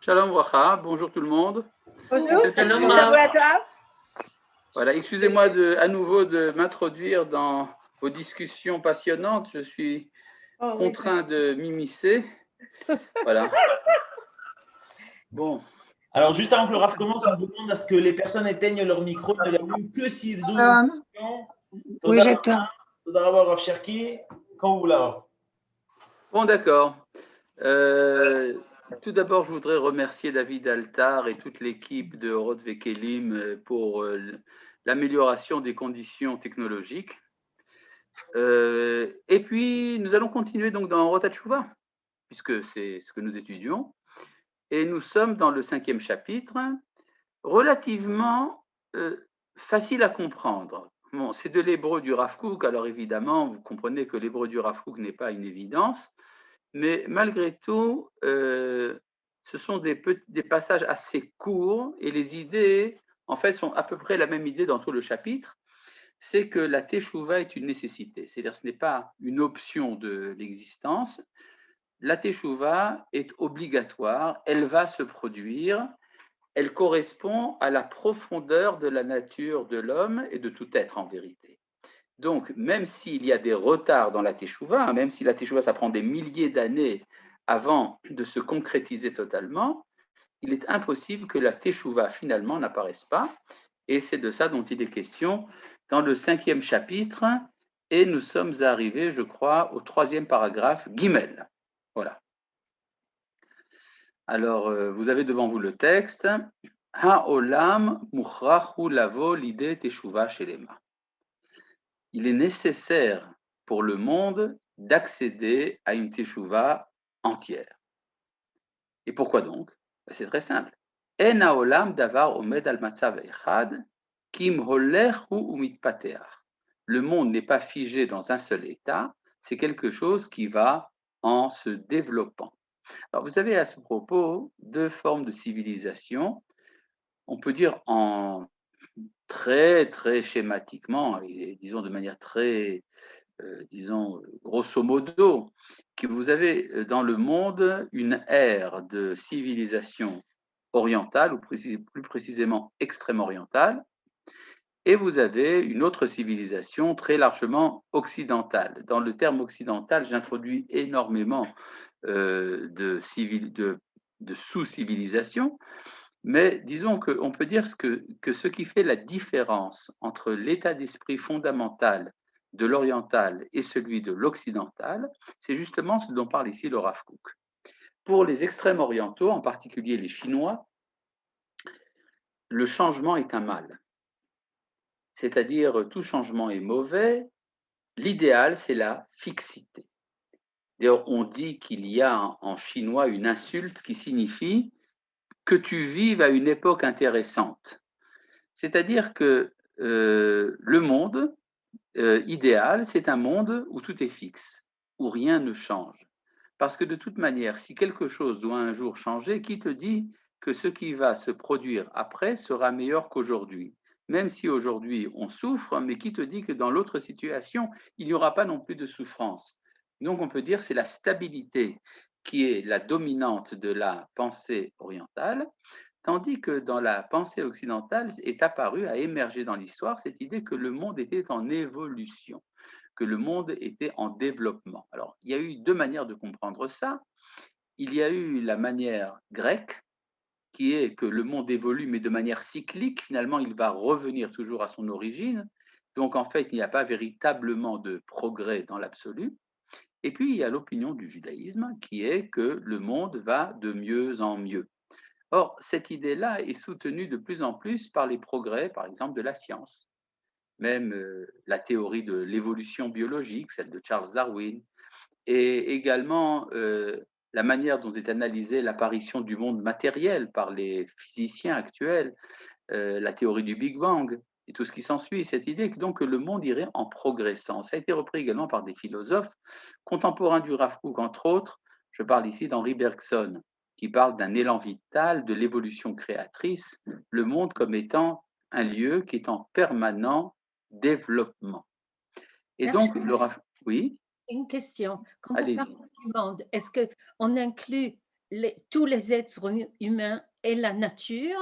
Shalom Bracha, bonjour tout le monde. Bonjour, Shalom, Voilà, excusez-moi à nouveau de m'introduire dans vos discussions passionnantes. Je suis contraint de m'immiscer. Voilà. Bon. Alors, juste avant que le RAF commence, on demande à ce que les personnes éteignent leur micro et ne l'allument que s'ils ouvrent une question. Oui, j'éteins. Toda Rav Cherki, quand vous voulez. Bon, d'accord. Tout d'abord, je voudrais remercier David Altar et toute l'équipe de Oroth Vekelim pour l'amélioration des conditions technologiques. Et puis, nous allons continuer donc dans Oroth Hatshuva, puisque c'est ce que nous étudions. Et nous sommes dans le 5e chapitre, relativement facile à comprendre. Bon, c'est de l'hébreu du Rav Kook, alors évidemment, vous comprenez que l'hébreu du Rav Kook n'est pas une évidence, mais malgré tout, ce sont des passages assez courts, et les idées, en fait, sont à peu près la même idée dans tout le chapitre, c'est que la teshuva est une nécessité, c'est-à-dire ce n'est pas une option de l'existence. La teshuva est obligatoire, elle va se produire, elle correspond à la profondeur de la nature de l'homme et de tout être en vérité. Donc, même s'il y a des retards dans la teshuva, même si la teshuva, ça prend des milliers d'années avant de se concrétiser totalement, il est impossible que la teshuva finalement n'apparaisse pas. Et c'est de ça dont il est question dans le 5e chapitre. Et nous sommes arrivés, je crois, au 3e paragraphe, Gimel. Voilà. Alors, vous avez devant vous le texte. Ha'olam muchrachu lavo l'idée teshuva shelema. Il est nécessaire pour le monde d'accéder à une teshuva entière. Et pourquoi donc? C'est très simple. En ha'olam davar omed al matzav echad kim holech hu umitpateach. Le monde n'est pas figé dans un seul état, c'est quelque chose qui va en se développant. Alors, vous avez à ce propos deux formes de civilisation. On peut dire en très, très schématiquement, et disons de manière très, disons, grosso modo, que vous avez dans le monde une ère de civilisation orientale, ou plus précisément extrême-orientale, et vous avez une autre civilisation très largement occidentale. Dans le terme occidental, j'introduis énormément de sous-civilisation, mais disons qu'on peut dire que ce qui fait la différence entre l'état d'esprit fondamental de l'oriental et celui de l'occidental, c'est justement ce dont parle ici le Rav Kook. Pour les extrêmes orientaux, en particulier les Chinois, le changement est un mal. C'est-à-dire, tout changement est mauvais. L'idéal, c'est la fixité. D'ailleurs, on dit qu'il y a en chinois une insulte qui signifie que tu vives à une époque intéressante. C'est-à-dire que le monde idéal, c'est un monde où tout est fixe, où rien ne change. Parce que de toute manière, si quelque chose doit un jour changer, qui te dit que ce qui va se produire après sera meilleur qu'aujourd'hui? Même si aujourd'hui on souffre, mais qui te dit que dans l'autre situation, il n'y aura pas non plus de souffrance? Donc on peut dire que c'est la stabilité qui est la dominante de la pensée orientale, tandis que dans la pensée occidentale est apparue, a émergé dans l'histoire cette idée que le monde était en évolution, que le monde était en développement. Alors, il y a eu deux manières de comprendre ça. Il y a eu la manière grecque, qui est que le monde évolue, mais de manière cyclique. Finalement, il va revenir toujours à son origine. Donc, en fait, il n'y a pas véritablement de progrès dans l'absolu. Et puis, il y a l'opinion du judaïsme, qui est que le monde va de mieux en mieux. Or, cette idée-là est soutenue de plus en plus par les progrès, par exemple, de la science. Même la théorie de l'évolution biologique, celle de Charles Darwin, et également la manière dont est analysée l'apparition du monde matériel par les physiciens actuels, la théorie du Big Bang et tout ce qui s'ensuit, cette idée que donc le monde irait en progressant. Ça a été repris également par des philosophes contemporains du Rav Kook, entre autres. Je parle ici d'Henri Bergson, qui parle d'un élan vital, de l'évolution créatrice, le monde comme étant un lieu qui est en permanent développement. Et donc, le Rav... Oui, une question. Quand on allez-y. parle du monde, est-ce qu'on inclut tous les êtres humains et la nature.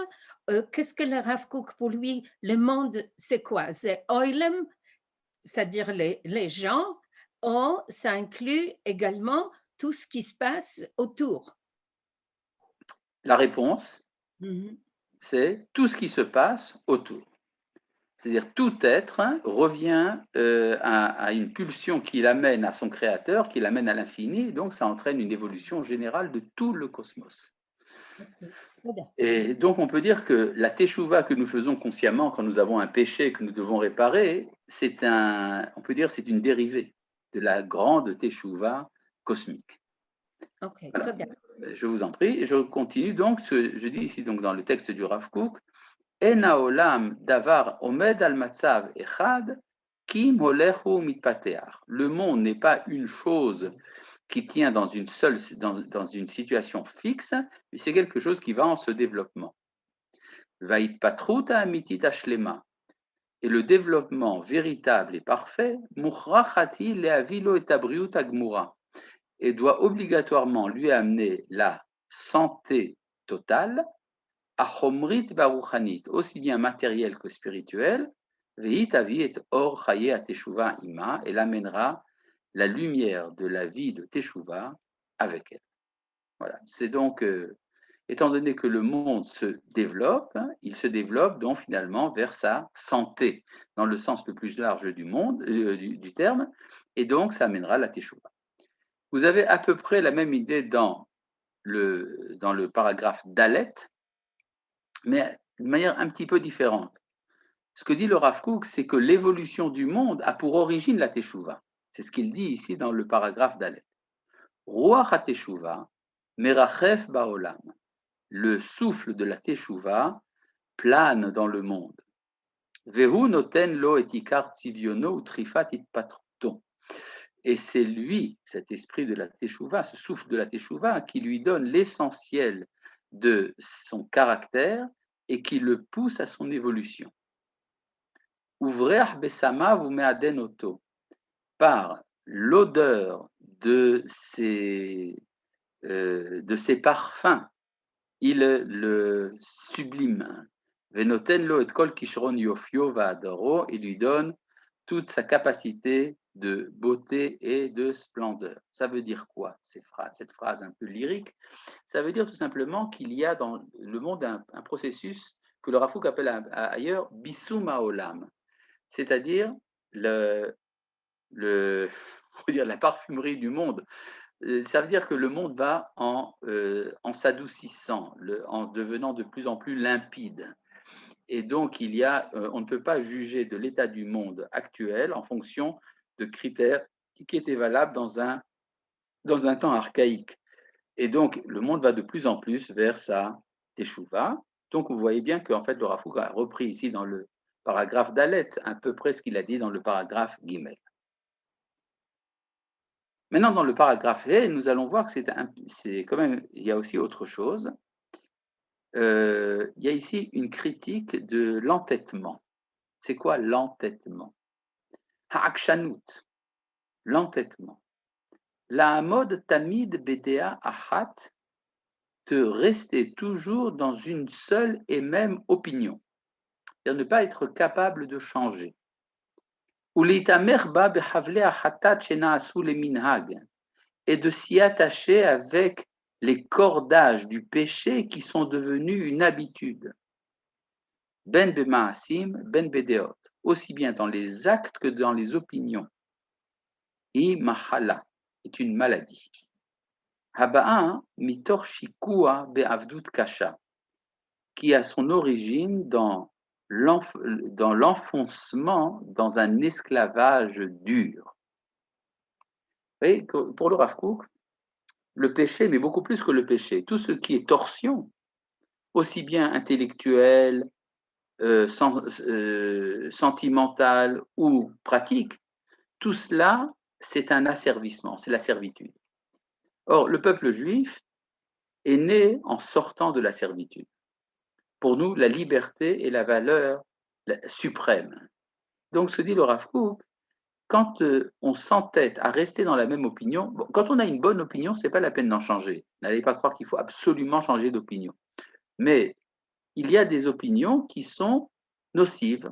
Qu'est-ce que le Rav Kook, pour lui, le monde, c'est quoi? C'est Oilem, c'est-à-dire les gens, ou ça inclut également tout ce qui se passe autour? La réponse, Mhm. c'est tout ce qui se passe autour. C'est-à-dire tout être revient à une pulsion qui l'amène à son créateur, qui l'amène à l'infini, donc ça entraîne une évolution générale de tout le cosmos. Et donc on peut dire que la teshuva que nous faisons consciemment quand nous avons un péché que nous devons réparer, on peut dire c'est une dérivée de la grande teshuva cosmique. Ok, Voilà. très bien. Je vous en prie. Je continue donc, je dis ici donc dans le texte du Rav Kook, En haolam davar omed al matzav echad kim holechu mitpateach. Le monde n'est pas une chose qui tient dans une situation fixe, mais c'est quelque chose qui va en se développement. Vaitpatruta amitit ashlema. Et le développement véritable et parfait, mukhrachati leavilo et abriut agmura, et doit obligatoirement lui amener la santé totale, achomrit baruchanit, aussi bien matérielle que spirituelle, veit avi et or chaye a teshuva ima, et l'amènera la lumière de la vie de teshuva avec elle. Voilà, c'est donc, étant donné que le monde se développe, il se développe donc finalement vers sa santé, dans le sens le plus large du terme, et donc ça amènera la teshuva. Vous avez à peu près la même idée dans le paragraphe Dalet, mais de manière un petit peu différente. Ce que dit le Rav Kook, c'est que l'évolution du monde a pour origine la teshuva. C'est ce qu'il dit ici dans le paragraphe Dalet. Ruach ha-teshuva, merachef ba'olam. Le souffle de la teshuva plane dans le monde. Vehu noten lo et ikar tziviono ou trifat itpatruto. Et c'est lui, cet esprit de la teshuva, ce souffle de la teshuva, qui lui donne l'essentiel de son caractère et qui le pousse à son évolution. Ouvrir besama vous me'aden oto, par l'odeur de ses parfums, il le sublime. Venoten lo et kol kishron yofio va'adoro, il lui donne toute sa capacité de beauté et de splendeur. Ça veut dire quoi, cette phrase un peu lyrique? Ça veut dire tout simplement qu'il y a dans le monde un processus que le Rav Kook appelle ailleurs Bisum Haolam, c'est-à-dire la parfumerie du monde. Ça veut dire que le monde va en s'adoucissant, en devenant de plus en plus limpide. Et donc, on ne peut pas juger de l'état du monde actuel en fonction de critères qui étaient valables dans un temps archaïque. Et donc, le monde va de plus en plus vers sa teshuva. Donc, vous voyez bien qu'en fait, le Rav Kook a repris ici dans le paragraphe Dalet à peu près ce qu'il a dit dans le paragraphe Gimel. Maintenant, dans le paragraphe He, nous allons voir que c'est quand même, il y a aussi autre chose. Il y a ici une critique de l'entêtement. C'est quoi l'entêtement? Ha'akshanut, l'entêtement. La mode tamid bedea achat, de rester toujours dans une seule et même opinion, c'est-à-dire ne pas être capable de changer. Ulitamerba behavle achatat shenaasu le minhag, et de s'y attacher avec les cordages du péché qui sont devenus une habitude. Ben bemaasim, ben bedeot, aussi bien dans les actes que dans les opinions. I mahala est une maladie. Haba'a mitor shikua be'avdut kasha, qui a son origine dans l'enfoncement dans un esclavage dur. Vous voyez, pour le Rav Kook, le péché, mais beaucoup plus que le péché, tout ce qui est torsion, aussi bien intellectuelle, sentimentale ou pratique, tout cela, c'est un asservissement, c'est la servitude. Or, le peuple juif est né en sortant de la servitude. Pour nous, la liberté est la valeur suprême. Donc, se dit le Rav Kook, quand on s'entête à rester dans la même opinion, bon, quand on a une bonne opinion, ce n'est pas la peine d'en changer. N'allez pas croire qu'il faut absolument changer d'opinion. Mais il y a des opinions qui sont nocives.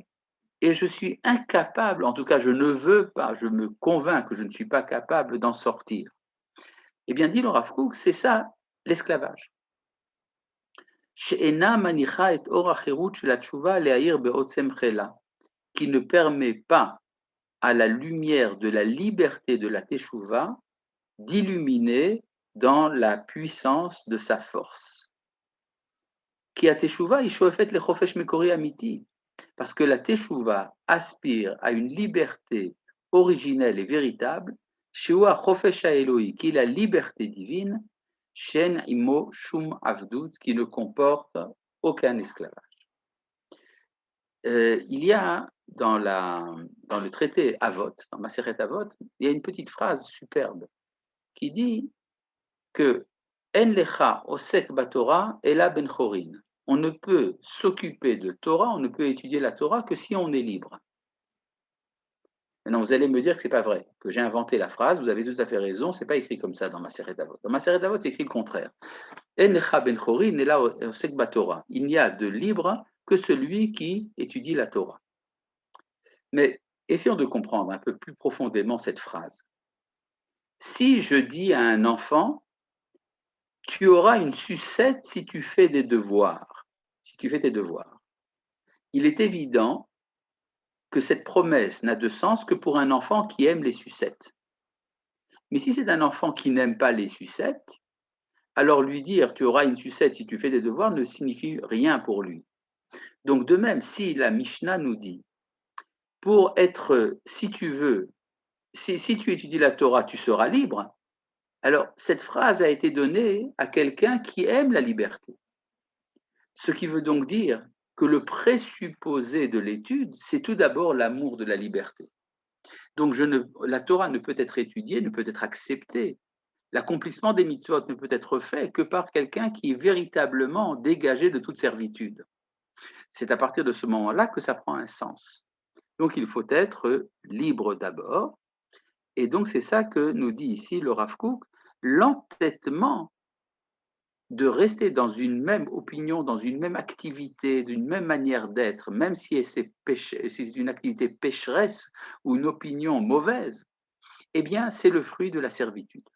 Et je suis incapable, en tout cas je ne veux pas, je me convainc que je ne suis pas capable d'en sortir. Eh bien, dit le Rav Kook, c'est ça l'esclavage. She'ena manicha et or ha'cherut shel hatshuva le'ahir be'otzem chela, qui ne permet pas à la lumière de la liberté de la teshuva d'illuminer dans la puissance de sa force. Qui a teshuva ishoefet lechofesh mekori amiti, parce que la teshuva aspire à une liberté originelle et véritable, sheua chofesh ha'eloi, qui est la liberté divine, shen imo shum avdut, qui ne comporte aucun esclavage. Il y a dans le traité Avot, dans Maseret Avot, il y a une petite phrase superbe qui dit que En lecha osek batorah ela ben chorin. On ne peut s'occuper de Torah, on ne peut étudier la Torah que si on est libre. Maintenant, vous allez me dire que ce n'est pas vrai, que j'ai inventé la phrase, vous avez tout à fait raison, ce n'est pas écrit comme ça dans Maseret Avot. Dans Maseret Avot, c'est écrit le contraire. En lecha ben chorin ela osek batorah. Il n'y a de libre que celui qui étudie la Torah. Mais essayons de comprendre un peu plus profondément cette phrase. Si je dis à un enfant, tu auras une sucette si tu fais des devoirs, si tu fais tes devoirs, il est évident que cette promesse n'a de sens que pour un enfant qui aime les sucettes. Mais si c'est un enfant qui n'aime pas les sucettes, alors lui dire tu auras une sucette si tu fais des devoirs ne signifie rien pour lui. Donc de même, si la Mishnah nous dit pour être, si tu veux, si tu étudies la Torah, tu seras libre, alors cette phrase a été donnée à quelqu'un qui aime la liberté. Ce qui veut donc dire que le présupposé de l'étude, c'est tout d'abord l'amour de la liberté. Donc la Torah ne peut être étudiée, ne peut être acceptée. L'accomplissement des mitzvot ne peut être fait que par quelqu'un qui est véritablement dégagé de toute servitude. C'est à partir de ce moment-là que ça prend un sens. Donc il faut être libre d'abord. Et donc c'est ça que nous dit ici le Rav Kook, l'entêtement de rester dans une même opinion, dans une même activité, d'une même manière d'être, même si c'est une activité pécheresse ou une opinion mauvaise, eh bien c'est le fruit de la servitude.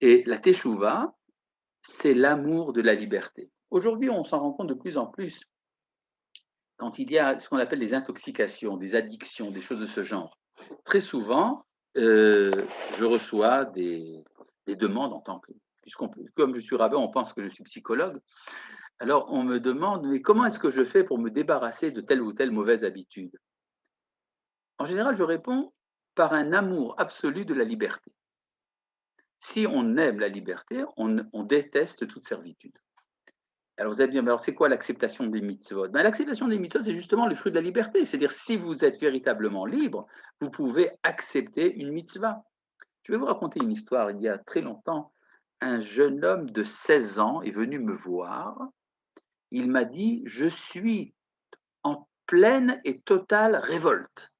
Et la teshuva, c'est l'amour de la liberté. Aujourd'hui, on s'en rend compte de plus en plus quand il y a ce qu'on appelle des intoxications, des addictions, des choses de ce genre. Très souvent, je reçois des demandes en tant que, comme je suis rabbin, on pense que je suis psychologue. Alors on me demande, mais comment est-ce que je fais pour me débarrasser de telle ou telle mauvaise habitude? En général, je réponds par un amour absolu de la liberté. Si on aime la liberté, on déteste toute servitude. Alors vous allez me dire, mais alors c'est quoi l'acceptation des mitzvot? L'acceptation des mitzvot, c'est justement le fruit de la liberté. C'est-à-dire, si vous êtes véritablement libre, vous pouvez accepter une mitzvah. Je vais vous raconter une histoire. Il y a très longtemps, un jeune homme de 16 ans est venu me voir. Il m'a dit, je suis en pleine et totale révolte.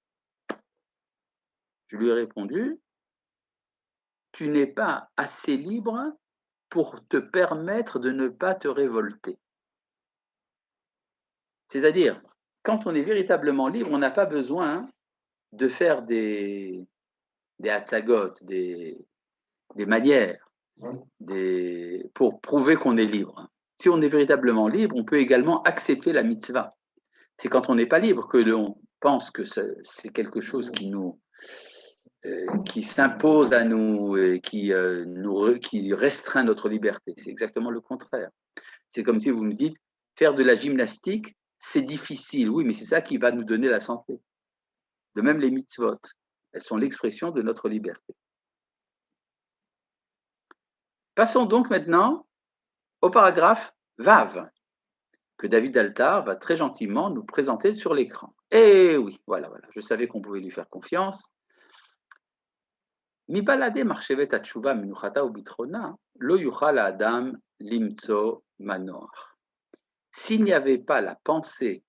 Je lui ai répondu, tu n'es pas assez libre pour te permettre de ne pas te révolter. C'est-à-dire, quand on est véritablement libre, on n'a pas besoin de faire des hatzagot, des manières, pour prouver qu'on est libre. Si on est véritablement libre, on peut également accepter la mitzvah. C'est quand on n'est pas libre que l'on pense que c'est quelque chose qui s'impose à nous et qui restreint notre liberté. C'est exactement le contraire. C'est comme si vous me dites, faire de la gymnastique, c'est difficile. Oui, mais c'est ça qui va nous donner la santé. De même, les mitzvot, elles sont l'expression de notre liberté. Passons donc maintenant au paragraphe Vav, que David Altar va très gentiment nous présenter sur l'écran. Et oui, voilà, je savais qu'on pouvait lui faire confiance. Mibalade marchevet atshuva menuchata ubitrona, lo yuchal adam limtso manoach. S'il n'y avait pas la pensée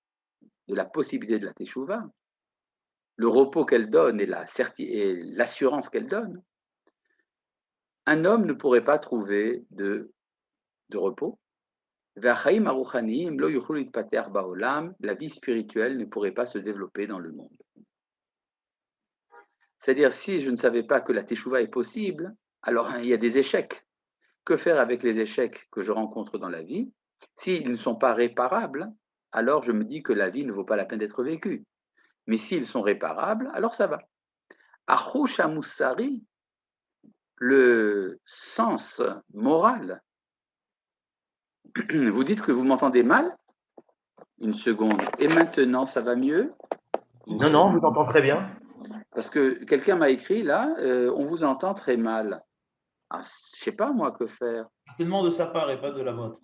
de la possibilité de la teshuva, le repos qu'elle donne et l'assurance qu'elle donne, un homme ne pourrait pas trouver de repos. La vie spirituelle ne pourrait pas se développer dans le monde. C'est-à-dire, si je ne savais pas que la teshuva est possible, alors il y a des échecs. Que faire avec les échecs que je rencontre dans la vie? S'ils ne sont pas réparables, alors je me dis que la vie ne vaut pas la peine d'être vécue. Mais s'ils sont réparables, alors ça va. Achouch Moussari, le sens moral. Vous dites que vous m'entendez mal? Une seconde. Et maintenant, ça va mieux? Non, je vous entends très bien. Parce que quelqu'un m'a écrit là, on vous entend très mal. Ah, je ne sais pas moi que faire. Certainement de sa part et pas de la vôtre.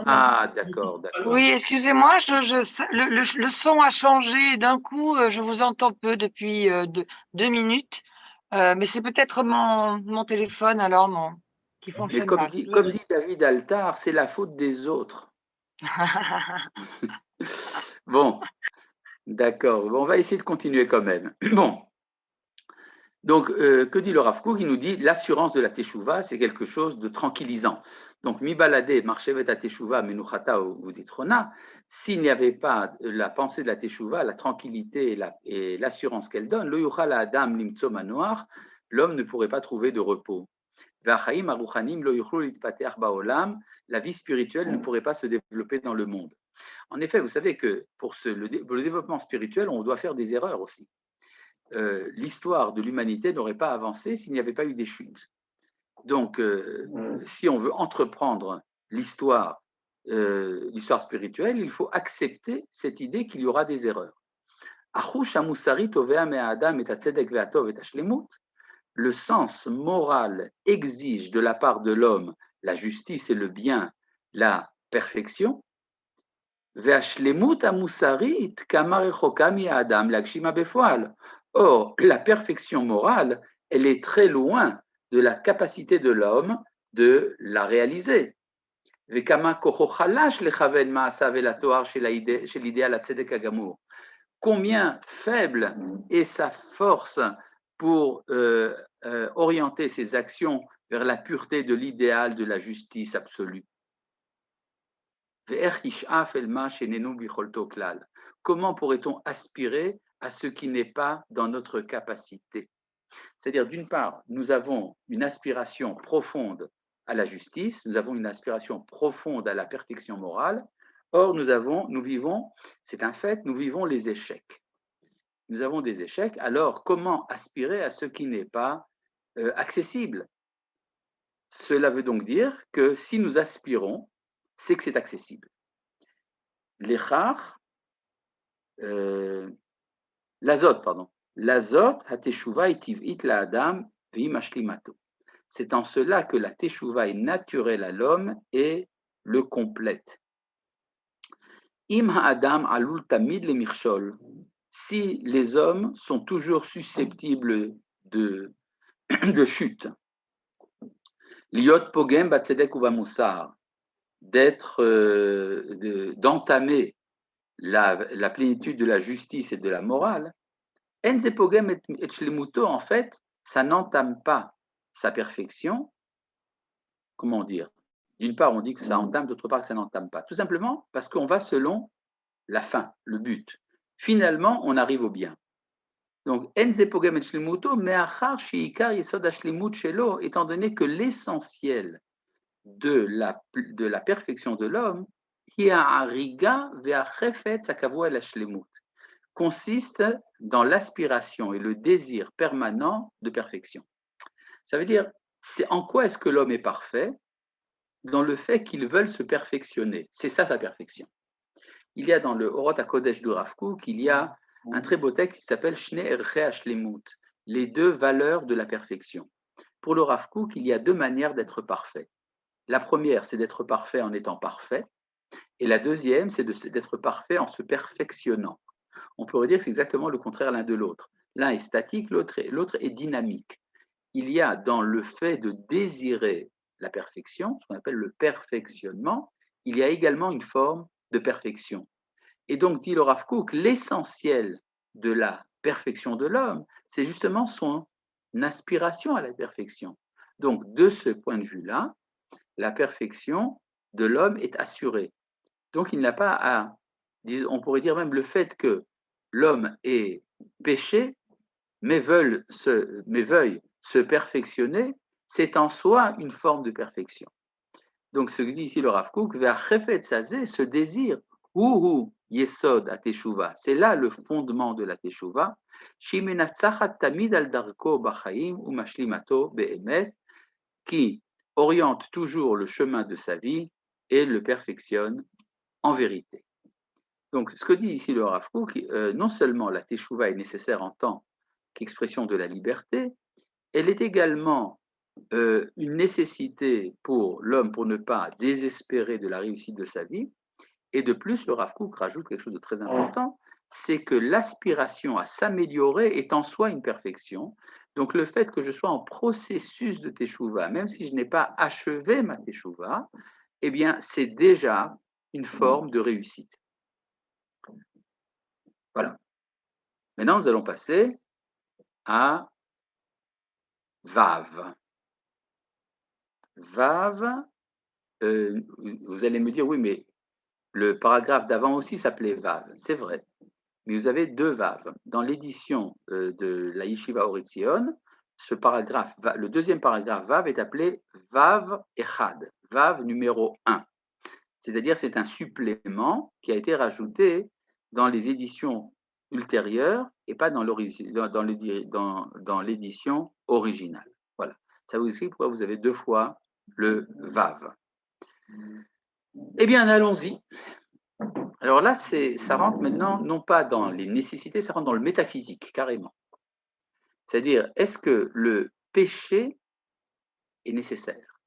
Ah, d'accord, d'accord. Oui, excusez-moi, le son a changé d'un coup, je vous entends peu depuis 2 minutes, mais c'est peut-être mon téléphone alors qui Mais fonctionne comme mal. dit David Altar, c'est la faute des autres. Bon, d'accord. Bon, on va essayer de continuer quand même. Bon. Donc, que dit le Rav Kook? Il nous dit l'assurance de la teshuva, c'est quelque chose de tranquillisant. Donc, mi balade, marchevet a teshuva, menuchata ou ditrona, s'il n'y avait pas la pensée de la teshuva, la tranquillité et l'assurance qu'elle donne, lo yuchal adam limtso manoach, l'homme ne pourrait pas trouver de repos. V'achaim aruchanim lo yuchlu litpateach baolam, la vie spirituelle ne pourrait pas se développer dans le monde. En effet, vous savez que pour le développement spirituel, on doit faire des erreurs aussi. L'histoire de l'humanité n'aurait pas avancé s'il n'y avait pas eu des chutes. Donc, si on veut entreprendre l'histoire spirituelle, il faut accepter cette idée qu'il y aura des erreurs. Le sens moral exige de la part de l'homme la justice et le bien, la perfection. Or, la perfection morale, elle est très loin de la capacité de l'homme de la réaliser. Combien faible est sa force pour orienter ses actions vers la pureté de l'idéal de la justice absolue. Comment pourrait-on aspirer à ce qui n'est pas dans notre capacité? C'est-à-dire, d'une part, nous avons une aspiration profonde à la justice, nous avons une aspiration profonde à la perfection morale. Or, nous vivons, c'est un fait, nous vivons les échecs. Nous avons des échecs, alors comment aspirer à ce qui n'est pas accessible? Cela veut donc dire que si nous aspirons, c'est que c'est accessible. L'azot, hateshuva itivit la adam v'imashlimato. C'est en cela que la teshuva est naturelle à l'homme et le complète. Im ha'adam alul tamid le mirshol. Si les hommes sont toujours susceptibles de chute, liot pogem batzedek uva musar, d'entamer la plénitude de la justice et de la morale, enze pogem et shlemuto, en fait, ça n'entame pas sa perfection. Comment dire? D'une part, on dit que ça entame, d'autre part, que ça n'entame pas. Tout simplement parce qu'on va selon la fin, le but. Finalement, on arrive au bien. Donc, enze pogem et shlemuto, me'achar she'ikar yesod hashlemut shelo, étant donné que l'essentiel de la perfection de l'homme, consiste dans l'aspiration et le désir permanent de perfection. Ça veut dire, c'est en quoi est-ce que l'homme est parfait? Dans le fait qu'il veut se perfectionner. C'est ça sa perfection. Il y a dans le Orot HaKodesh du Rav Kook, il y a un très beau texte qui s'appelle Shnei Erchei Hashlemut, les deux valeurs de la perfection. Pour le Rav Kook, il y a deux manières d'être parfait. La première, c'est d'être parfait en étant parfait. Et la deuxième, c'est d'être parfait en se perfectionnant. On pourrait dire que c'est exactement le contraire l'un de l'autre. L'un est statique, l'autre est dynamique. Il y a dans le fait de désirer la perfection, ce qu'on appelle le perfectionnement, il y a également une forme de perfection. Et donc, dit le Rav Kook, l'essentiel de la perfection de l'homme, c'est justement son aspiration à la perfection. Donc, de ce point de vue-là, la perfection de l'homme est assurée. Donc, il n'a pas à, on pourrait dire même le fait que l'homme est péché, mais veuille se perfectionner, c'est en soi une forme de perfection. Donc, ce que dit ici le Rav Kook, ce désir, yesod à teshuva, c'est là le fondement de la teshuva, tamid al darko b'chaim u mashlimato be'emet, qui oriente toujours le chemin de sa vie et le perfectionne en vérité. Donc, ce que dit ici le Rav Kook, non seulement la teshuva est nécessaire en tant qu'expression de la liberté, elle est également une nécessité pour l'homme pour ne pas désespérer de la réussite de sa vie. Et de plus, le Rav Kook rajoute quelque chose de très important, c'est que l'aspiration à s'améliorer est en soi une perfection. Donc le fait que je sois en processus de teshuva, même si je n'ai pas achevé ma teshuva, eh bien c'est déjà une forme de réussite. Voilà. Maintenant, nous allons passer à Vav. Vav, vous allez me dire, oui, mais le paragraphe d'avant aussi s'appelait Vav. C'est vrai. Mais vous avez deux Vav. Dans l'édition de la Yeshiva Or Etzion, ce paragraphe, le deuxième paragraphe Vav est appelé Vav Echad, Vav numéro 1. C'est-à-dire c'est un supplément qui a été rajouté dans les éditions ultérieures et pas dans l'édition originale. Voilà. Ça vous explique pourquoi vous avez deux fois le Vav. Eh bien, allons-y. Alors là, ça rentre maintenant, non pas dans les nécessités, ça rentre dans le métaphysique, carrément. C'est-à-dire, est-ce que le péché est nécessaire?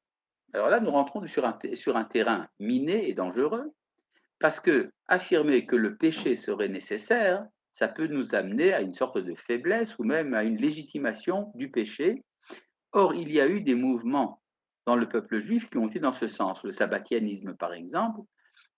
Alors là, nous rentrons sur un terrain miné et dangereux, parce que affirmer que le péché serait nécessaire, ça peut nous amener à une sorte de faiblesse ou même à une légitimation du péché. Or, il y a eu des mouvements dans le peuple juif qui ont été dans ce sens. Le sabbatianisme, par exemple,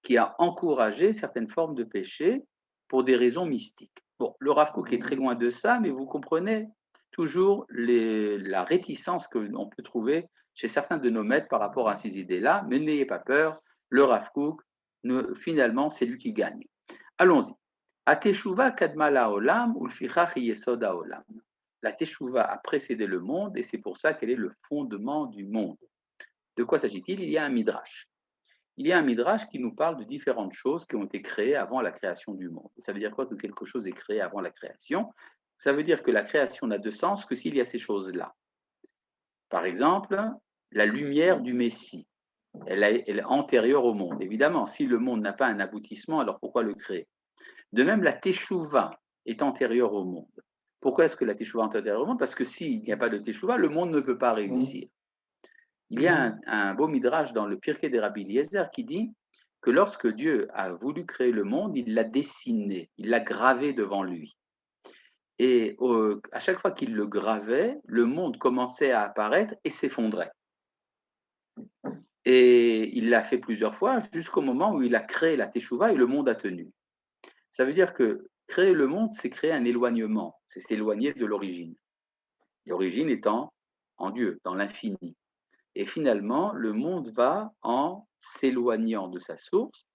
qui a encouragé certaines formes de péché pour des raisons mystiques. Bon, le Rav Kook est très loin de ça, mais vous comprenez toujours la réticence que l'on peut trouver chez certains de nos maîtres par rapport à ces idées-là, mais n'ayez pas peur, le Rav Kook, finalement, c'est lui qui gagne. Allons-y. Ateshuva kadma laolam ulfichach yesod haolam. La teshuva a précédé le monde et c'est pour ça qu'elle est le fondement du monde. De quoi s'agit-il? Il y a un midrash. Il y a un midrash qui nous parle de différentes choses qui ont été créées avant la création du monde. Ça veut dire quoi que quelque chose est créé avant la création? Ça veut dire que la création n'a de sens que s'il y a ces choses-là. Par exemple, la lumière du Messie, elle est antérieure au monde. Évidemment, si le monde n'a pas un aboutissement, alors pourquoi le créer? De même, la teshuva est antérieure au monde. Pourquoi est-ce que la teshuva est antérieure au monde? Parce que s'il n'y a pas de teshuva, le monde ne peut pas réussir. Il y a un beau midrash dans le Pirkei de Rabbi Eliezer qui dit que lorsque Dieu a voulu créer le monde, il l'a dessiné, il l'a gravé devant lui. Et à chaque fois qu'il le gravait, le monde commençait à apparaître et s'effondrait. Et il l'a fait plusieurs fois jusqu'au moment où il a créé la Teshuvah et le monde a tenu. Ça veut dire que créer le monde, c'est créer un éloignement, c'est s'éloigner de l'origine. L'origine étant en Dieu, dans l'infini. Et finalement, le monde va en s'éloignant de sa source,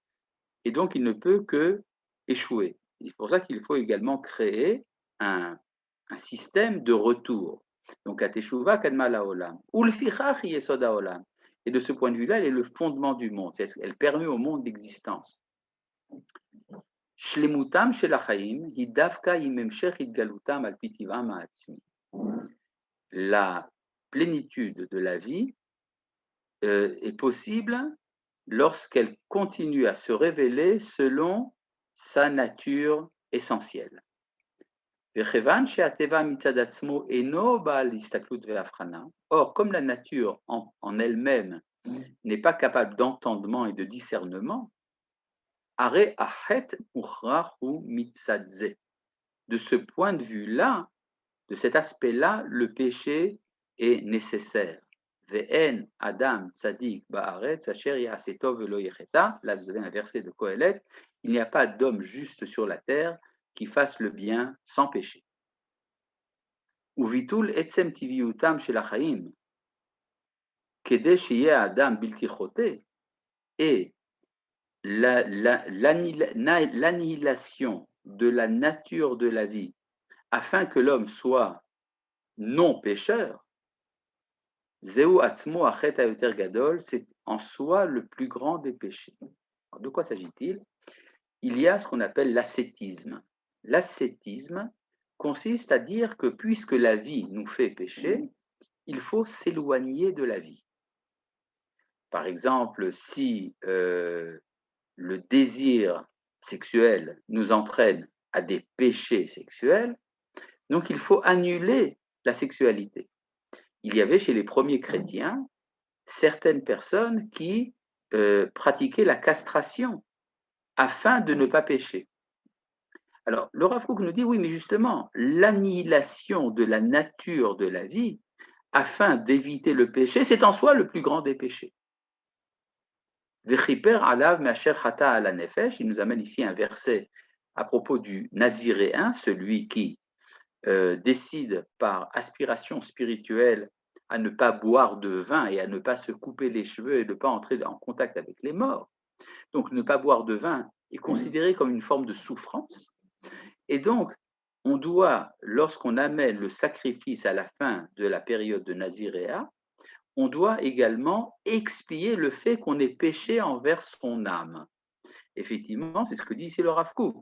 et donc il ne peut que échouer. C'est pour ça qu'il faut également créer un système de retour. Donc, Ateshuva kadma laolam. Ulfichach yesod haolam. Et de ce point de vue-là, elle est le fondement du monde. Elle permet au monde d'existence. Shlemutam shel hachaim hi davka im hemshech hitgalutam al pi tivam ha'atzmi. La plénitude de la vie est possible lorsqu'elle continue à se révéler selon sa nature essentielle. Or, comme la nature en elle-même n'est pas capable d'entendement et de discernement, de ce point de vue-là, de cet aspect-là, le péché est nécessaire. Ve'en Adam tzadik ba'aretz asher ya'aseh tov ve'lo yecheta. Là, vous avez un verset de Kohelet. Il n'y a pas d'homme juste sur la terre qui fasse le bien sans péché. וביטול עצם טבעיותם של החיים, כדי שיהיה האדם בלתי חוטא, et l'annihilation de la nature de la vie, afin que l'homme soit non pécheur, Zeu atzmo achet hayoter gadol, c'est en soi le plus grand des péchés. Alors, de quoi s'agit-il? Il y a ce qu'on appelle l'ascétisme. L'ascétisme consiste à dire que puisque la vie nous fait pécher, il faut s'éloigner de la vie. Par exemple, si le désir sexuel nous entraîne à des péchés sexuels, donc il faut annuler la sexualité. Il y avait chez les premiers chrétiens certaines personnes qui pratiquaient la castration afin de ne pas pécher. Alors, le Rav Kook nous dit, oui, mais justement, l'annihilation de la nature de la vie afin d'éviter le péché, c'est en soi le plus grand des péchés. Vechiper alav me'asher chata ala nefesh, il nous amène ici un verset à propos du naziréen, celui qui décide par aspiration spirituelle à ne pas boire de vin et à ne pas se couper les cheveux et ne pas entrer en contact avec les morts. Donc, ne pas boire de vin est considéré comme une forme de souffrance. Et donc, on doit, lorsqu'on amène le sacrifice à la fin de la période de Naziréa, on doit également expier le fait qu'on ait péché envers son âme. Effectivement, c'est ce que dit ici le Rav Kook.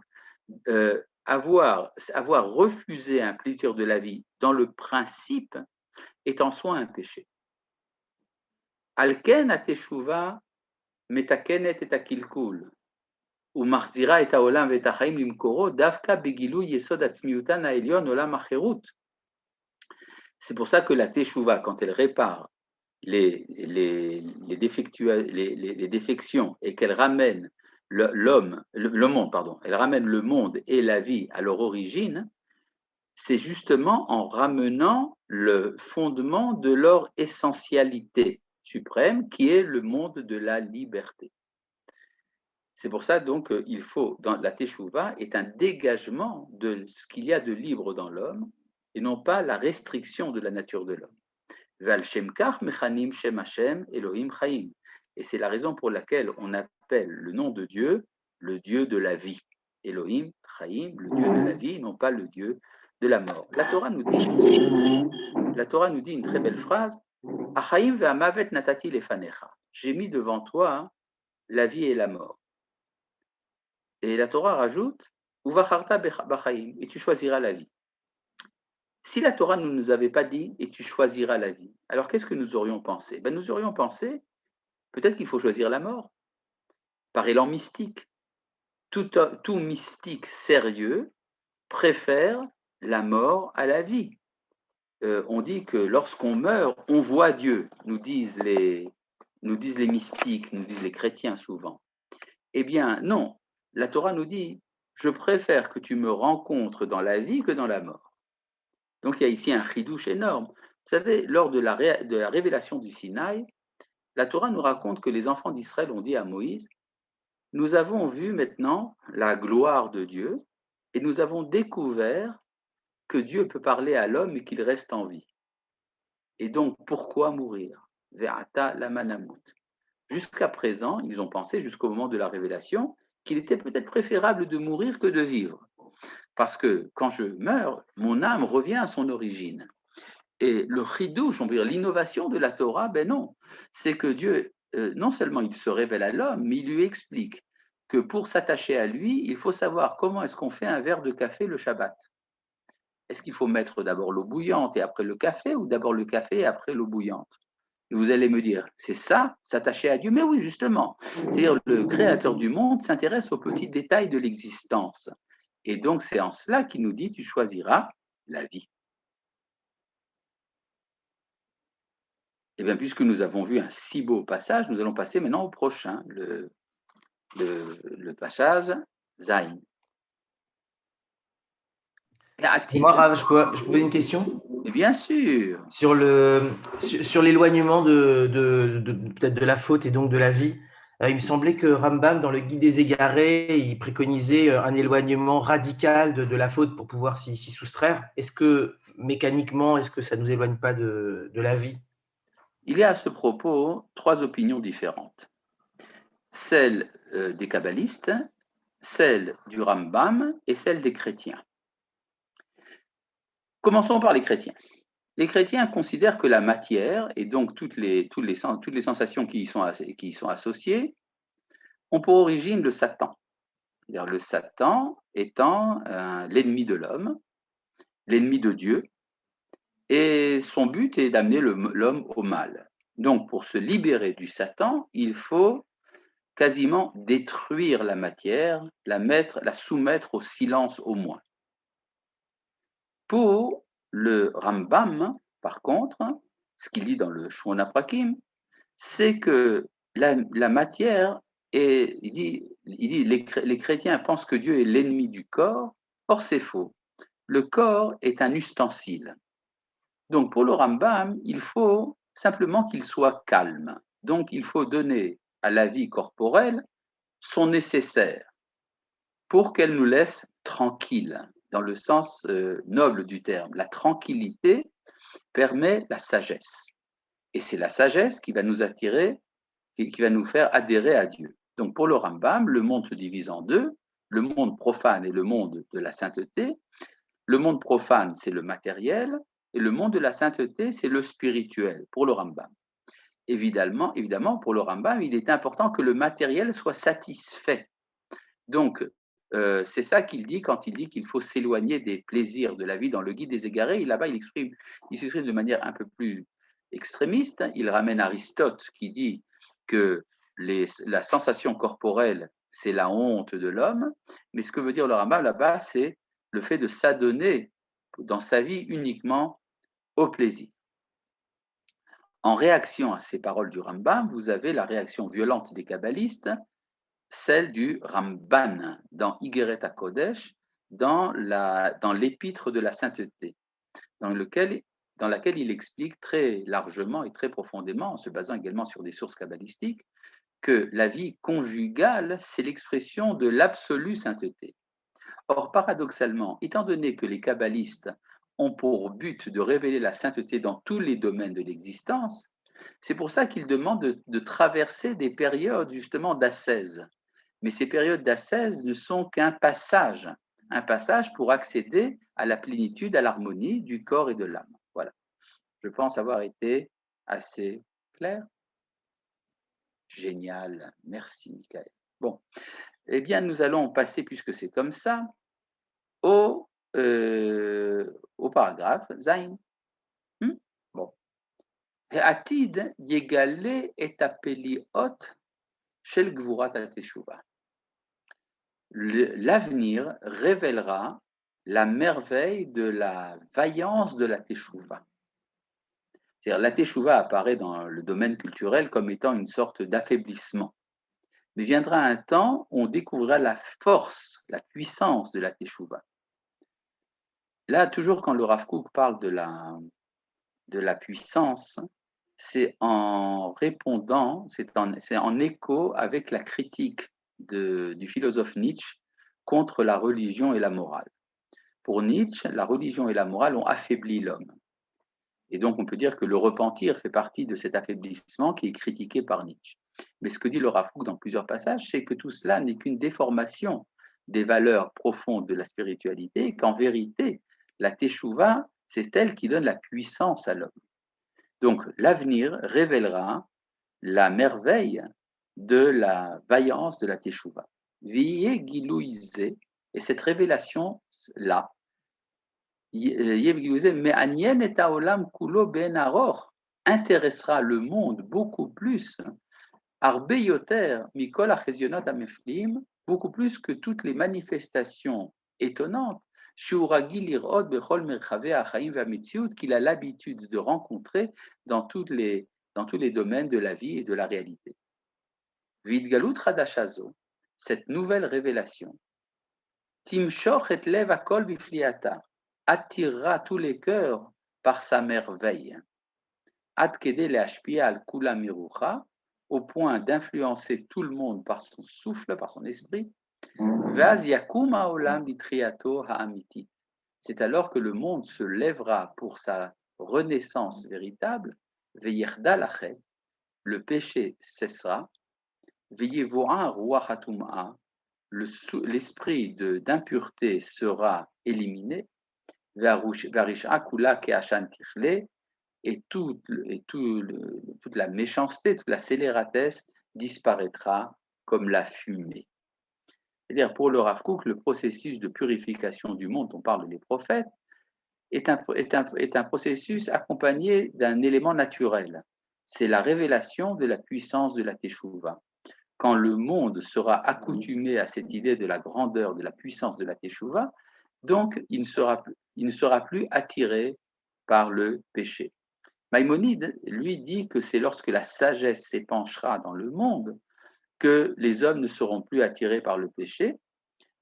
Avoir refusé un plaisir de la vie dans le principe est en soi un péché. Alken ateshuva metakenet et akilkul ou marzira et haolam et hachaim limkoro davka begilou yesod atzmiutan haelyon olam acherut. C'est pour ça que la teshuva, quand elle répare les défections et qu'elle ramène le monde, elle ramène le monde et la vie à leur origine, c'est justement en ramenant le fondement de leur essentialité suprême, qui est le monde de la liberté. C'est pour ça donc il faut, dans la Teshuvah, est un dégagement de ce qu'il y a de libre dans l'homme, et non pas la restriction de la nature de l'homme. Val Shem Kach Mechanim Shem Hashem Elohim Chaim. Et c'est la raison pour laquelle on appelle le nom de Dieu le Dieu de la vie. Elohim Chaim, le Dieu de la vie, non pas le Dieu de la mort. La Torah nous dit une très belle phrase, Achaim ve'amavet natati lefanecha. J'ai mis devant toi la vie et la mort. Et la Torah rajoute, Uvacharta bachaim, et tu choisiras la vie. Si la Torah ne nous avait pas dit, et tu choisiras la vie, alors qu'est-ce que nous aurions pensé? Nous aurions pensé, peut-être qu'il faut choisir la mort, par élan mystique. Tout mystique sérieux préfère la mort à la vie. On dit que lorsqu'on meurt, on voit Dieu, nous disent les mystiques, nous disent les chrétiens souvent. Eh bien, non, la Torah nous dit, je préfère que tu me rencontres dans la vie que dans la mort. Donc il y a ici un chidouche énorme. Vous savez, lors de la révélation du Sinaï, la Torah nous raconte que les enfants d'Israël ont dit à Moïse, nous avons vu maintenant la gloire de Dieu et nous avons découvert que Dieu peut parler à l'homme et qu'il reste en vie. Et donc, pourquoi mourir? Ve'ata lamanamut. Jusqu'à présent, ils ont pensé, jusqu'au moment de la révélation, qu'il était peut-être préférable de mourir que de vivre. Parce que quand je meurs, mon âme revient à son origine. Et le chidouche, on peut dire l'innovation de la Torah, ben non, c'est que Dieu, non seulement il se révèle à l'homme, mais il lui explique que pour s'attacher à lui, il faut savoir comment est-ce qu'on fait un verre de café le Shabbat. Est-ce qu'il faut mettre d'abord l'eau bouillante et après le café, ou d'abord le café et après l'eau bouillante? Et vous allez me dire, c'est ça, s'attacher à Dieu? Mais oui, justement. C'est-à-dire le Créateur du monde s'intéresse aux petits détails de l'existence. Et donc, c'est en cela qu'il nous dit, tu choisiras la vie. Eh bien, puisque nous avons vu un si beau passage, nous allons passer maintenant au prochain, le passage Zayn. Moi, Rav, je peux poser une question? Et bien sûr. Sur l'éloignement peut-être de la faute et donc de la vie. Il me semblait que Rambam, dans le Guide des égarés, il préconisait un éloignement radical de la faute pour pouvoir s'y soustraire. Est-ce que mécaniquement, est-ce que ça ne nous éloigne pas de la vie? Il y a à ce propos 3 opinions différentes. Celle des kabbalistes, celle du Rambam et celle des chrétiens. Commençons par les chrétiens. Les chrétiens considèrent que la matière, et donc toutes les sensations qui y sont associées, ont pour origine le Satan. C'est-à-dire le Satan étant l'ennemi de l'homme, l'ennemi de Dieu, et son but est d'amener l'homme au mal. Donc, pour se libérer du Satan, il faut quasiment détruire la matière, la soumettre au silence au moins. Pour le Rambam, par contre, ce qu'il dit dans le Shmona Aprakim, c'est que la matière est, il dit les chrétiens pensent que Dieu est l'ennemi du corps, or c'est faux. Le corps est un ustensile. Donc pour le Rambam, il faut simplement qu'il soit calme. Donc il faut donner à la vie corporelle son nécessaire pour qu'elle nous laisse tranquilles, dans le sens noble du terme. La tranquillité permet la sagesse. Et c'est la sagesse qui va nous attirer et qui va nous faire adhérer à Dieu. Donc pour le Rambam, le monde se divise en deux, le monde profane et le monde de la sainteté. Le monde profane, c'est le matériel, et le monde de la sainteté, c'est le spirituel, pour le Rambam. Évidemment, pour le Rambam, il est important que le matériel soit satisfait. Donc, c'est ça qu'il dit quand il dit qu'il faut s'éloigner des plaisirs de la vie dans le Guide des égarés. Là-bas, il s'exprime de manière un peu plus extrémiste. Il ramène Aristote qui dit que la sensation corporelle, c'est la honte de l'homme. Mais ce que veut dire le Rambam là-bas, c'est le fait de s'adonner dans sa vie uniquement au plaisir. En réaction à ces paroles du Rambam, vous avez la réaction violente des kabbalistes, celle du Ramban dans Igeret HaKodesh, dans l'épître de la sainteté, dans laquelle il explique très largement et très profondément, en se basant également sur des sources kabbalistiques, que la vie conjugale, c'est l'expression de l'absolue sainteté. Or, paradoxalement, étant donné que les kabbalistes ont pour but de révéler la sainteté dans tous les domaines de l'existence, c'est pour ça qu'ils demandent de traverser des périodes justement d'ascèse. Mais ces périodes d'ascèse ne sont qu'un passage pour accéder à la plénitude, à l'harmonie du corps et de l'âme. Voilà. Je pense avoir été assez clair. Génial. Merci, Michael. Bon. Eh bien, nous allons passer, puisque c'est comme ça, au paragraphe Zain. Bon. Atid yegale et apeliot shel gvurat hateshuva. L'avenir révélera la merveille de la vaillance de la teshuva. C'est-à-dire, la teshuva apparaît dans le domaine culturel comme étant une sorte d'affaiblissement. Mais viendra un temps où on découvrira la force, la puissance de la teshuva. Là, toujours quand le Rav Kook parle de la puissance, c'est en répondant, c'est en écho avec la critique du philosophe Nietzsche contre la religion et la morale. Pour Nietzsche, la religion et la morale ont affaibli l'homme. Et donc, on peut dire que le repentir fait partie de cet affaiblissement qui est critiqué par Nietzsche. Mais ce que dit le Rav Kook dans plusieurs passages, c'est que tout cela n'est qu'une déformation des valeurs profondes de la spiritualité, et qu'en vérité, la teshuva, c'est elle qui donne la puissance à l'homme. Donc, l'avenir révélera la merveille de la vaillance de la teshuva. Viye gilouizé, et cette révélation-là, intéressera le monde beaucoup plus, beaucoup plus que toutes les manifestations étonnantes qu'il a l'habitude de rencontrer dans tous les domaines de la vie et de la réalité. Vidgalut Radashazo, cette nouvelle révélation, Timshoch et lev akol bifliata, attirera tous les cœurs par sa merveille. Ad kede leashpia al kula mirucha, au point d'influencer tout le monde par son souffle, par son esprit. Vaz yakum haolam bitriato ha'amitit. C'est alors que le monde se lèvera pour sa renaissance véritable. Veyirda lachet, le péché cessera. Veyevoa ruach hatum'a, l'esprit d'impureté sera éliminé. Varisha kula ke'ashan tichle, et toute la méchanceté, toute la scélératesse disparaîtra comme la fumée. C'est-à-dire, pour le Rav Kook, le processus de purification du monde, on parle des prophètes, est un processus accompagné d'un élément naturel. C'est la révélation de la puissance de la Teshuvah. Quand le monde sera accoutumé à cette idée de la grandeur, de la puissance de la Teshuvah, donc il ne sera plus attiré par le péché. Maïmonide, lui, dit que c'est lorsque la sagesse s'épanchera dans le monde que les hommes ne seront plus attirés par le péché.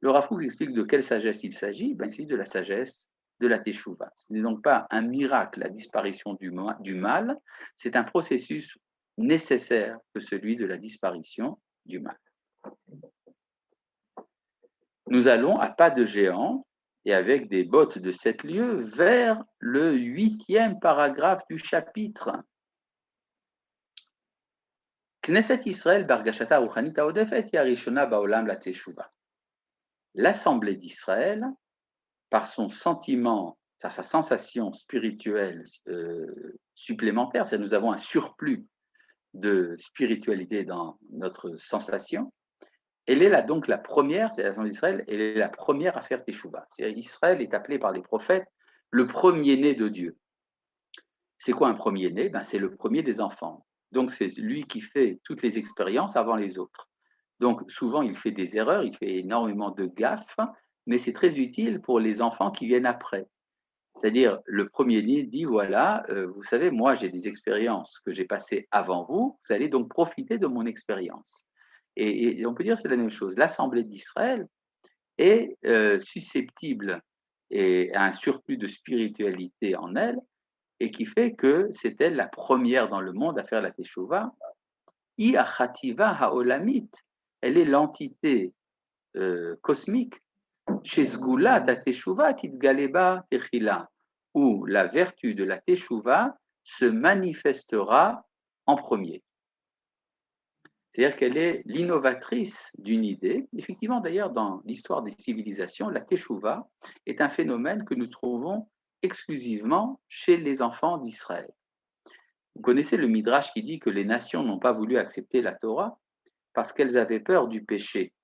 Le Rav Kook explique de quelle sagesse il s'agit. Il s'agit de la sagesse de la Teshuvah. Ce n'est donc pas un miracle, la disparition du mal, c'est un processus nécessaire que celui de la disparition du mal. Nous allons à pas de géant et avec des bottes de 7 lieues vers le 8e paragraphe du chapitre. Knesset Israël bargashata ruchanit haodefet hi harishona baolam la Teshuvah. L'Assemblée d'Israël, par son sentiment, par sa sensation spirituelle supplémentaire, c'est-à-dire nous avons un surplus de spiritualité dans notre sensation, elle est là donc la première, c'est l'Assemblée d'Israël, elle est la première à faire Teshuvah. C'est-à-dire Israël est appelé par les prophètes le premier-né de Dieu. C'est quoi un premier-né? C'est le premier des enfants. Donc c'est lui qui fait toutes les expériences avant les autres. Donc souvent il fait des erreurs, il fait énormément de gaffes, mais c'est très utile pour les enfants qui viennent après. C'est-à-dire le premier-né dit voilà, vous savez, moi j'ai des expériences que j'ai passées avant vous, vous allez donc profiter de mon expérience. Et on peut dire que c'est la même chose. L'Assemblée d'Israël est susceptible et a un surplus de spiritualité en elle, et qui fait que c'est elle la première dans le monde à faire la Teshuvah. I achativa haolamit, elle est l'entité cosmique, chez Sgula ta Teshuvah titgaleba techila, où la vertu de la Teshuvah se manifestera en premier. C'est-à-dire qu'elle est l'innovatrice d'une idée. Effectivement, d'ailleurs, dans l'histoire des civilisations, la Teshuvah est un phénomène que nous trouvons exclusivement chez les enfants d'Israël. Vous connaissez le Midrash qui dit que les nations n'ont pas voulu accepter la Torah parce qu'elles avaient peur du péché,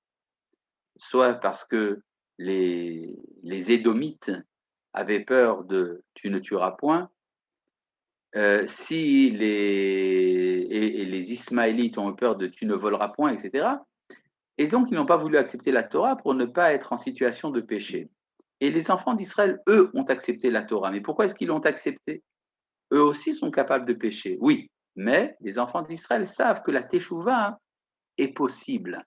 soit parce que les Édomites avaient peur de « tu ne tueras point », si les Ismaélites ont eu peur de « tu ne voleras point », etc. Et donc, ils n'ont pas voulu accepter la Torah pour ne pas être en situation de péché. Et les enfants d'Israël, eux, ont accepté la Torah. Mais pourquoi est-ce qu'ils l'ont acceptée? Eux aussi sont capables de pécher, oui. Mais les enfants d'Israël savent que la Teshuvah est possible.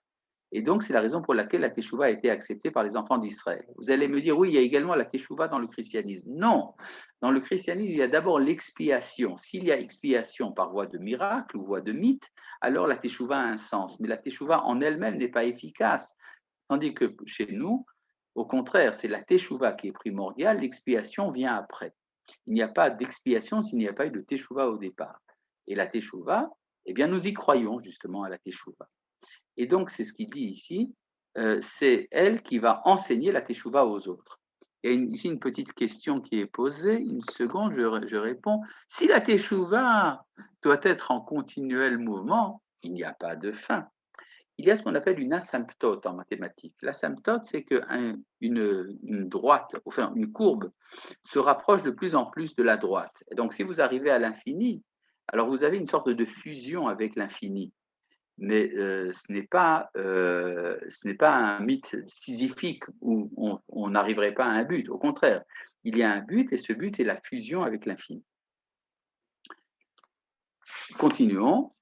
Et donc, c'est la raison pour laquelle la Teshuvah a été acceptée par les enfants d'Israël. Vous allez me dire, oui, il y a également la Teshuvah dans le christianisme. Non, dans le christianisme, il y a d'abord l'expiation. S'il y a expiation par voie de miracle ou voie de mythe, alors la Teshuvah a un sens. Mais la Teshuvah en elle-même n'est pas efficace. Tandis que chez nous, au contraire, c'est la Teshuvah qui est primordiale, l'expiation vient après. Il n'y a pas d'expiation s'il n'y a pas eu de Teshuvah au départ. Et la Teshuvah, eh bien, nous y croyons justement à la Teshuvah. Et donc, c'est ce qu'il dit ici, c'est elle qui va enseigner la Teshuvah aux autres. Et ici, une petite question qui est posée, une seconde, je réponds. Si la Teshuvah doit être en continuel mouvement, il n'y a pas de fin. Il y a ce qu'on appelle une asymptote en mathématiques. L'asymptote, c'est qu'une droite, enfin une courbe, se rapproche de plus en plus de la droite. Et donc, si vous arrivez à l'infini, alors vous avez une sorte de fusion avec l'infini. Mais ce n'est pas un mythe sisyphique où on n'arriverait pas à un but. Au contraire, il y a un but et ce but est la fusion avec l'infini. Continuons.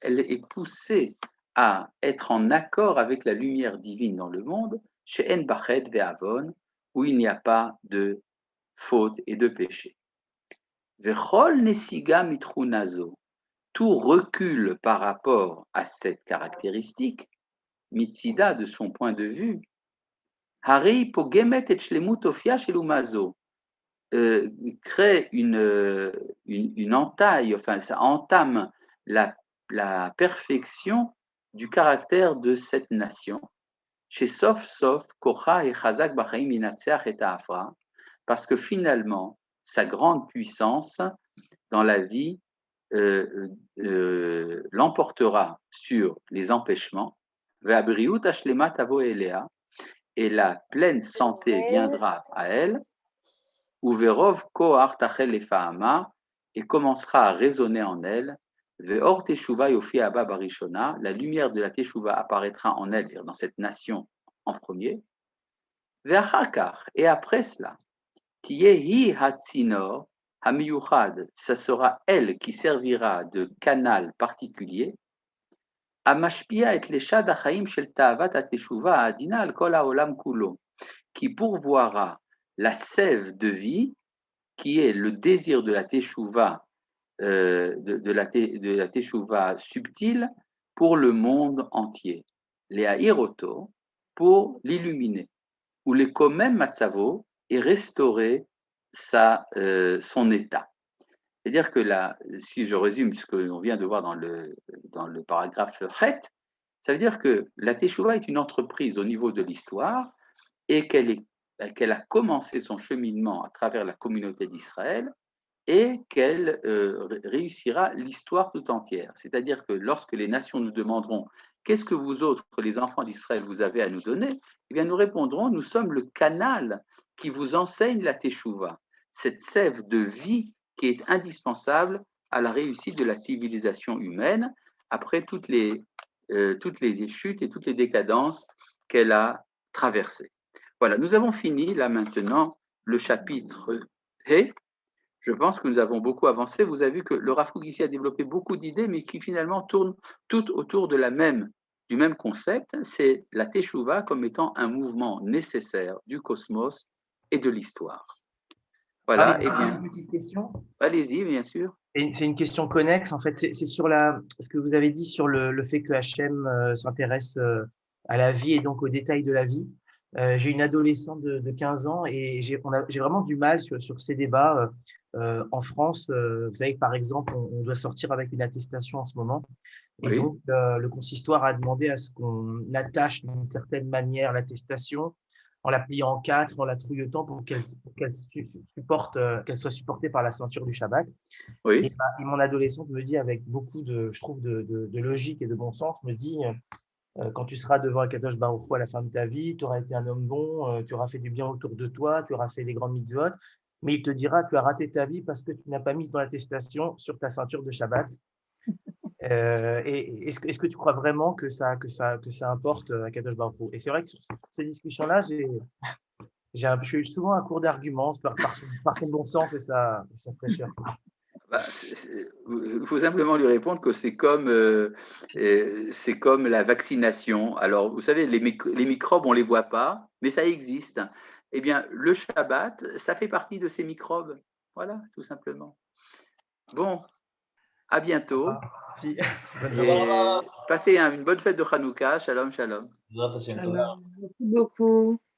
Elle est poussée à être en accord avec la lumière divine dans le monde, chez En Bachet Ve'avon, où il n'y a pas de faute et de péché. Vechol nesiga mitrunazo. Tout recul par rapport à cette caractéristique, Mitsida de son point de vue, Hari pogemet et shlemut ofia shelumazo, crée une entaille, enfin ça entame la perfection du caractère de cette nation. Chez Sof, Kocha et Chazak Bachaim Inatseach et Afra, parce que finalement, sa grande puissance dans la vie l'emportera sur les empêchements, Ve'abriut Ashlema Tavo Elea, et la pleine santé viendra à elle, Uverov Kohar Tachel Efahama, et commencera à résonner en elle, Ve'or Teshuva Yofi Abba Barishona, la lumière de la Teshuva apparaîtra en elle, dans cette nation en premier, Ve'achakar, et après cela, Tiyehi Hatzinor, Hamiyuchad, ce sera elle qui servira de canal particulier, Amashpia et Leshad Achaim Shel Ta'avat Ateshuva Adina al Kol Haolam Kulo, qui pourvoira la sève de vie, qui est le désir de la Teshuva, de la Teshuva subtile pour le monde entier, les Ahiroto, pour l'illuminer, ou les Komem Matzavo, et restaurer son état. C'est-à-dire que là, si je résume ce qu'on vient de voir dans le paragraphe Chet, ça veut dire que la Teshuva est une entreprise au niveau de l'histoire et qu'elle a commencé son cheminement à travers la communauté d'Israël et qu'elle réussira l'histoire tout entière. C'est-à-dire que lorsque les nations nous demanderont « Qu'est-ce que vous autres, les enfants d'Israël, vous avez à nous donner ?» Eh bien, nous répondrons « Nous sommes le canal qui vous enseigne la Teshuva, cette sève de vie qui est indispensable à la réussite de la civilisation humaine après toutes les chutes et toutes les décadences qu'elle a traversées. » Voilà, nous avons fini là maintenant le chapitre He. Je pense que nous avons beaucoup avancé. Vous avez vu que le Rav Kook ici a développé beaucoup d'idées, mais qui finalement tournent toutes autour du même concept. C'est la Teshuva comme étant un mouvement nécessaire du cosmos et de l'histoire. Voilà, et bien. Une petite question. Allez-y, bien sûr. C'est une question connexe, en fait. C'est sur ce que vous avez dit sur le fait que Hachem s'intéresse à la vie et donc aux détails de la vie. J'ai une adolescente de 15 ans et j'ai vraiment du mal sur ces débats. En France, vous savez que par exemple, on doit sortir avec une attestation en ce moment. Et Oui. donc, le consistoire a demandé à ce qu'on attache d'une certaine manière l'attestation en la pliant en quatre, en la trouillotant pour qu'elle soit supportée par la ceinture du Shabbat. Oui. Et mon adolescente me dit avec beaucoup de logique et de bon sens, me dit quand tu seras devant Akadosh Baruch Hu à la fin de ta vie, tu auras été un homme bon, tu auras fait du bien autour de toi, tu auras fait des grandes mitzvot, mais il te dira tu as raté ta vie parce que tu n'as pas mis dans l'attestation sur ta ceinture de Shabbat. Et est-ce que tu crois vraiment que ça importe à Kadosh Baruch Hu? Et c'est vrai que sur ces discussions-là, je suis souvent à court d'arguments par son bon sens et sa fraîcheur. Il faut simplement lui répondre que c'est comme la vaccination. Alors, vous savez, les microbes, on ne les voit pas, mais ça existe. Eh bien, le Shabbat, ça fait partie de ces microbes. Voilà, tout simplement. Bon, à bientôt. Merci. Et passez une bonne fête de Hanouka. Shalom, shalom. Shalom. Merci beaucoup.